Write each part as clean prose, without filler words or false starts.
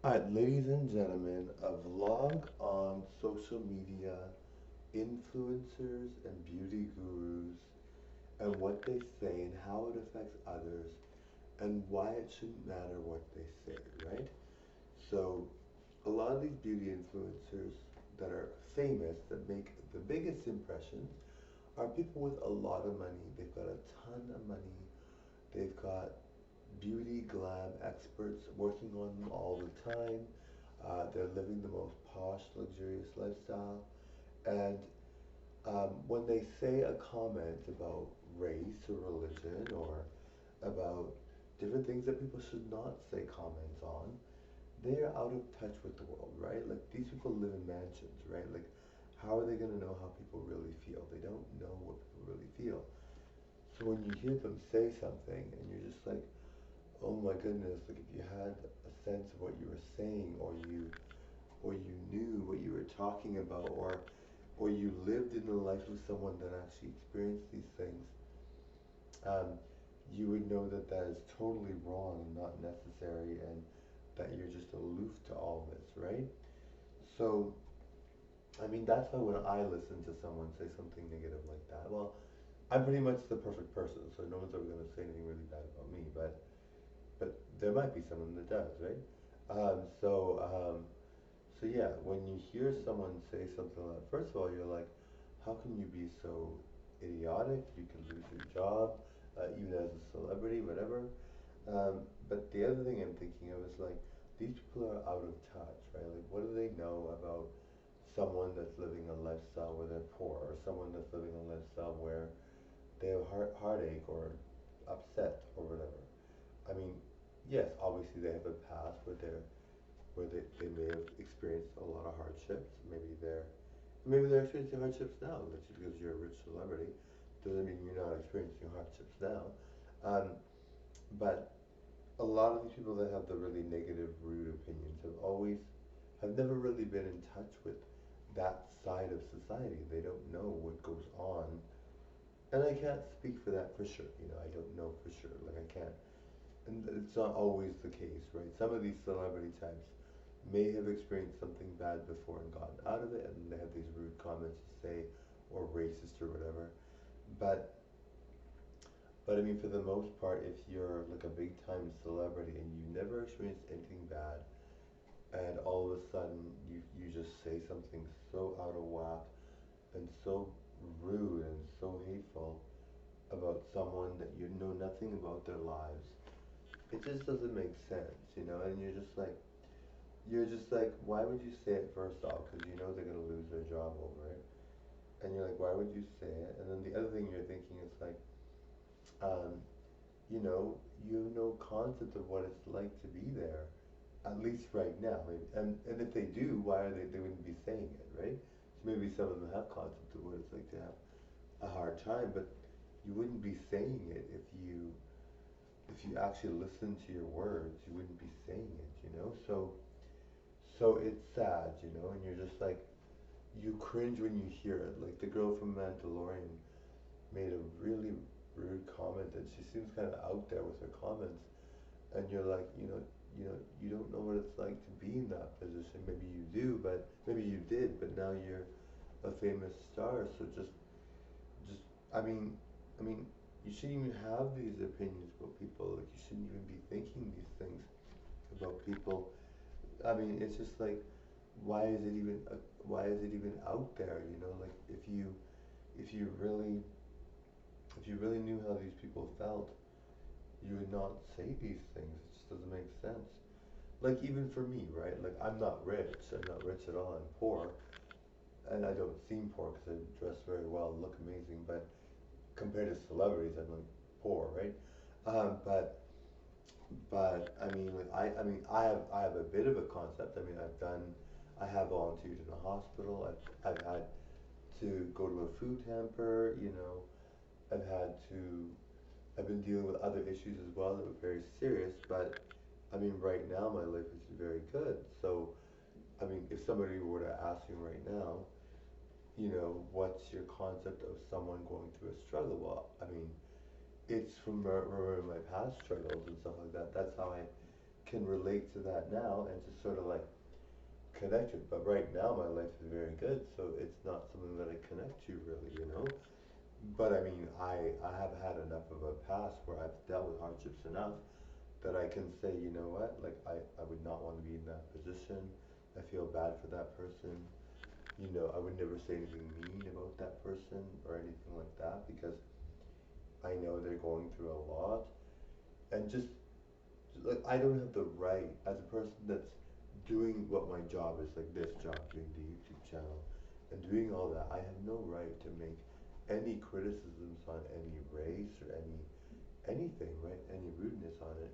Alright, ladies and gentlemen, a vlog on social media, influencers and beauty gurus, and what they say and how it affects others, and why it shouldn't matter what they say, right? So, a lot of these beauty influencers that are famous, that make the biggest impressions, are people with a lot of money. They've got a ton of money. They've got beauty glam experts working on them all the time. They're living the most posh, luxurious lifestyle. And when they say a comment about race or religion or about different things that people should not say comments on, they're out of touch with the world, right? Like these people live in mansions, right? Like how are they going to know how people really feel? They don't know what people really feel. So when you hear them say something and you're just like, oh my goodness, like if you had a sense of what you were saying, or you knew what you were talking about, or you lived in the life of someone that actually experienced these things, um, you would know that that is totally wrong and not necessary, and that you're just aloof to all this, right? So, I mean, that's why when I listen to someone say something negative like that, well, I'm pretty much the perfect person, so no one's ever going to say anything really bad about me, but there might be someone that does, right? Um, so, um, so yeah, when you hear someone say something like, first of all, you're like, how can you be so idiotic? You can lose your job, even as a celebrity, whatever. But the other thing I'm thinking of is like, these people are out of touch, right? Like, what do they know about someone that's living a lifestyle where they're poor, or someone that's living a lifestyle where they have heartache or upset or whatever? I mean, yes, obviously they have a past where they may have experienced a lot of hardships. Maybe they're experiencing hardships now. That's just because you're a rich celebrity doesn't mean you're not experiencing hardships now. Um, but a lot of these people that have the really negative, rude opinions have never really been in touch with that side of society. They don't know what goes on, and I can't speak for that for sure. I don't know for sure. Like I can't, and it's not always the case, right? Some of these celebrity types may have experienced something bad before and gotten out of it, and they have these rude comments to say, or racist or whatever. But I mean, for the most part, if you're like a big time celebrity and you never experienced anything bad, and all of a sudden you just say something so out of whack and so rude and so hateful about someone that you know nothing about their lives, it just doesn't make sense. And you're just like, why would you say it first off? Because you know they're gonna lose their job over it, and you're like, why would you say it? And then the other thing you're thinking is like, um, you know, you have no concept of what it's like to be there, at least right now. Maybe, and if they do, why are they wouldn't be saying it, right? So maybe some of them have concept of what it's like to have a hard time, but you wouldn't be saying it if you actually listen to your words. You wouldn't be saying it. So it's sad, and you're just like, you cringe when you hear it. Like the girl from Mandalorian made a really rude comment, and she seems kind of out there with her comments, and you're like, you don't know what it's like to be in that position. Maybe you do, but maybe you did, but now you're a famous star. So just, I mean, I mean, you shouldn't even have these opinions about people. Like you shouldn't even be thinking these things about people. I mean, it's just like, why is it even, why is it even out there? Like if you really, if you really knew how these people felt, you would not say these things. It just doesn't make sense. Like even for me, right? Like I'm not rich. I'm not rich at all. I'm poor, and I don't seem poor because I dress very well, and look amazing. But compared to celebrities, I'm like poor, right? Um, but I mean, like I have a bit of a concept. I mean, I have volunteered in a hospital. I've had to go to a food hamper. I've had to I've been dealing with other issues as well that were very serious, but I mean, right now my life is very good. So, I mean, if somebody were to ask me right now, what's your concept of someone going through a struggle? Well, I mean, it's from remembering my past struggles and stuff like that. can relate to that now and just sort of like connect it. But right now my life is very good, so it's not something that I connect to really, you know. But I mean, I have had enough of a past where I've dealt with hardships enough that I can say, you know what, like I would not want to be in that position. I feel bad for that person. You know, I would never say anything mean about that person or anything like that because I know they're going through a lot. And just like I don't have the right as a person that's doing what my job is, like this job, doing the YouTube channel and doing all that. I have no right to make any criticisms on any race or anything, right? Any rudeness on it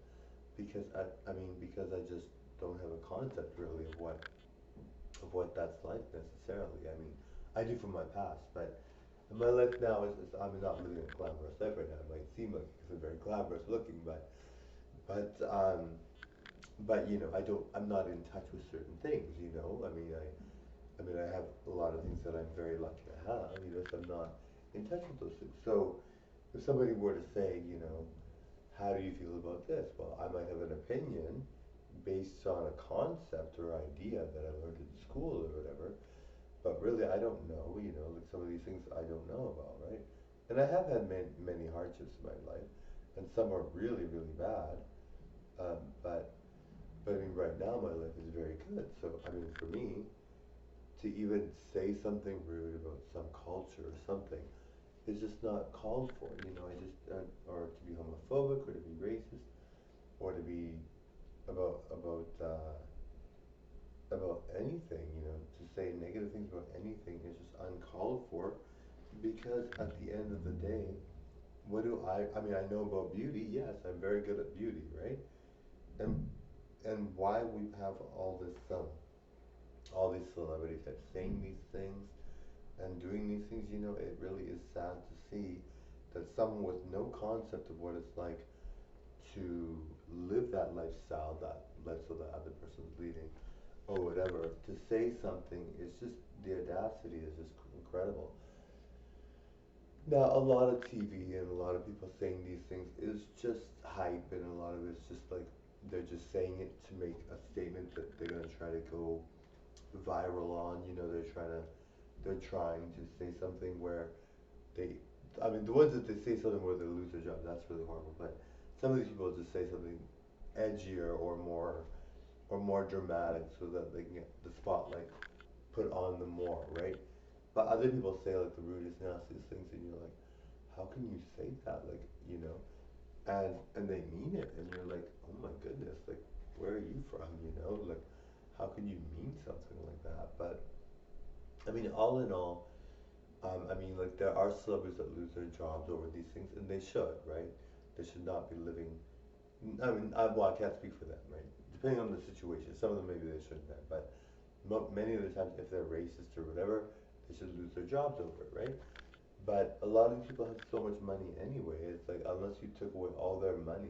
because I mean because I just don't have a concept really of what that's like necessarily. I mean, I do from my past, but my life now is I'm not living a glamorous life right now. It might seem like it's very glamorous looking, but you know, I'm not in touch with certain things, you know. I mean, I have a lot of things that I'm very lucky to have, you know, so I'm not in touch with those things. So if somebody were to say, you know, how do you feel about this? Well, I might have an opinion based on a concept or idea that I learned in school or whatever, but really I don't know, you know, like some of these things I don't know about, right? And I have had many hardships in my life, and some are really, really bad. Um, but but I mean, right now my life is very good. So I mean, for me to even say something rude about some culture or something is just not called for. You know, I just or to be homophobic or to be racist or to be about anything. You know, to say negative things about anything is just uncalled for because at the end of the day, what do I mean, I know about beauty. Yes, I'm very good at beauty, right? And and why we have all these celebrities that saying these things and doing these things, you know, it really is sad to see that someone with no concept of what it's like to live that lifestyle, that lifestyle that other person's leading, or whatever, to say something is just the audacity is just incredible. Now, a lot of TV and a lot of people saying these things is just hype, and a lot of it's just like they're just saying it to make a statement that they're gonna try to go viral on. You know, they're trying to say something where they, I mean, the ones that they say something where they lose their job, that's really horrible. But some of these people just say something edgier or more dramatic so that they can get the spotlight put on them more, right? But other people say like the rudest, nastiest things, and you're like, how can you say that? Like, you know, and they mean it, and you're like, oh my goodness, like, where are you from? You know, like, how can you mean something like that? But I mean, all in all, I mean, like, there are celebrities that lose their jobs over these things, and they should, right? They should not be living. I mean, well, I can't speak for them, right? Depending on the situation, some of them maybe they shouldn't have, but many of the times, if they're racist or whatever, they should lose their jobs over it, right? But a lot of these people have so much money anyway. It's like unless you took away all their money,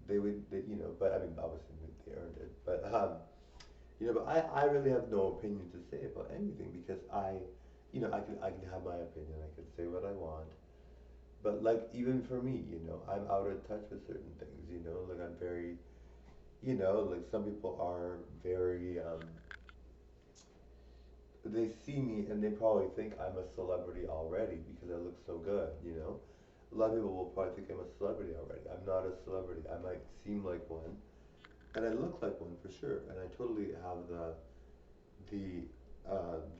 you know. But I mean, obviously they earned it. But you know, but I really have no opinion to say about anything because you know, I can have my opinion. I can say what I want. But like even for me, you know, I'm out of touch with certain things. You know, like I'm very, you know, like some people are very they see me and they probably think I'm a celebrity already because I look so good, you know? A lot of people will probably think I'm a celebrity already. I'm not a celebrity. I might seem like one, and I look like one for sure, and I totally have the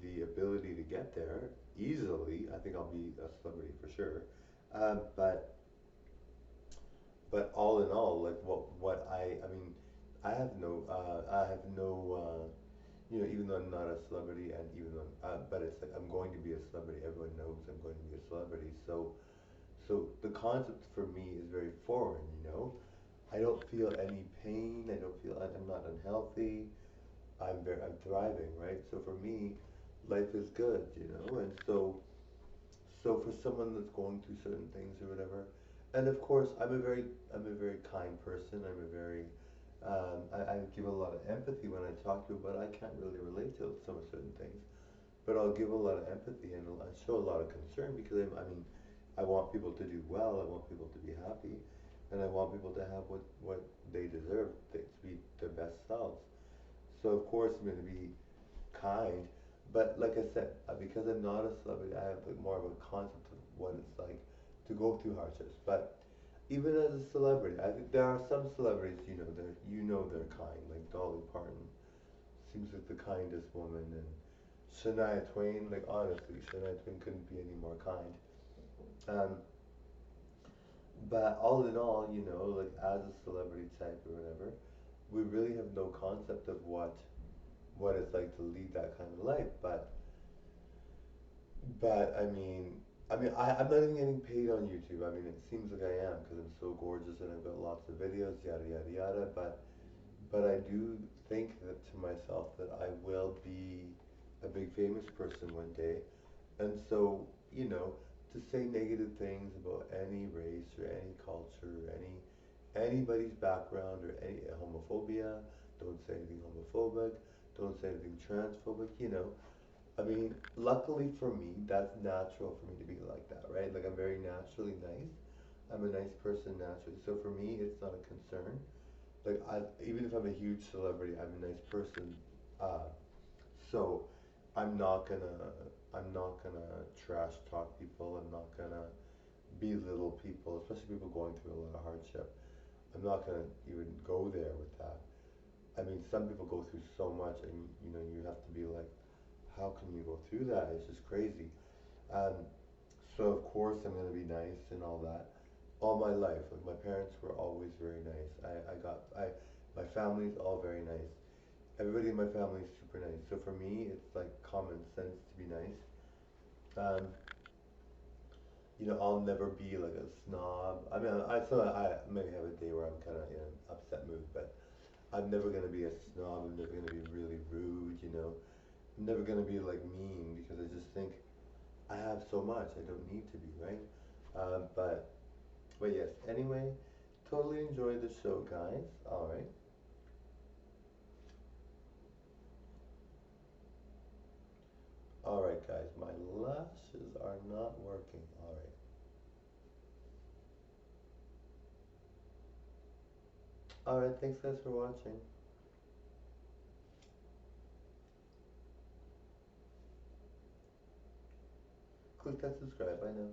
the ability to get there easily. I think I'll be a celebrity for sure. But all in all, like what I mean, I have no you know, even though I'm not a celebrity, and even though but it's like I'm going to be a celebrity. Everyone knows I'm going to be a celebrity. So the concept for me is very foreign. You know, I don't feel any pain. I don't feel I'm not unhealthy. I'm thriving, right? So for me, life is good. You know, and so for someone that's going through certain things or whatever, and of course I'm a very kind person. I give a lot of empathy when I talk to, but I can't really relate to some of certain things. But I'll give a lot of empathy and I show a lot of concern because I mean, I want people to do well. I want people to be happy, and I want people to have what they deserve, to be their best selves. So of course I'm going to be kind, but like I said, because I'm not a celebrity, I have like more of a concept of what it's like to go through hardships. But even as a celebrity, I think there are some celebrities, they're kind, like Dolly Parton seems like the kindest woman, and Shania Twain, like honestly, Shania Twain couldn't be any more kind. Um, but all in all, like as a celebrity type or whatever, we really have no concept of what it's like to lead that kind of life. But I'm not even getting paid on YouTube. I mean, it seems like I am because I'm so gorgeous and I've got lots of videos, yada yada yada. But I do think that to myself that I will be a big famous person one day, and so to say negative things about any race or any culture or anybody's background or any homophobia, don't say anything homophobic, don't say anything transphobic. I mean, luckily for me, that's natural for me to be like that, right? Like I'm very naturally nice. I'm a nice person naturally. So for me, it's not a concern. Like even if I'm a huge celebrity, I'm a nice person. Uh, so I'm not gonna, I'm not gonna trash talk people. I'm not gonna belittle people, especially people going through a lot of hardship. I'm not gonna even go there with that. I mean, some people go through so much, and you have to be like, how can you go through that? It's just crazy. Um, so of course I'm gonna be nice and all that. All my life, like my parents were always very nice. My family's all very nice. Everybody in my family is super nice. So for me, it's like common sense to be nice. Um, I'll never be like a snob. I mean, I maybe have a day where I'm kind of in an upset mood, but I'm never gonna be a snob. I'm never gonna be really rude. I'm never gonna be like mean because I just think I have so much. I don't need to be, right? Um, but but yes. Anyway, totally enjoyed the show, guys. All right, all right, guys. My lashes are not working. All right. Thanks, guys, for watching. Click that subscribe. I know.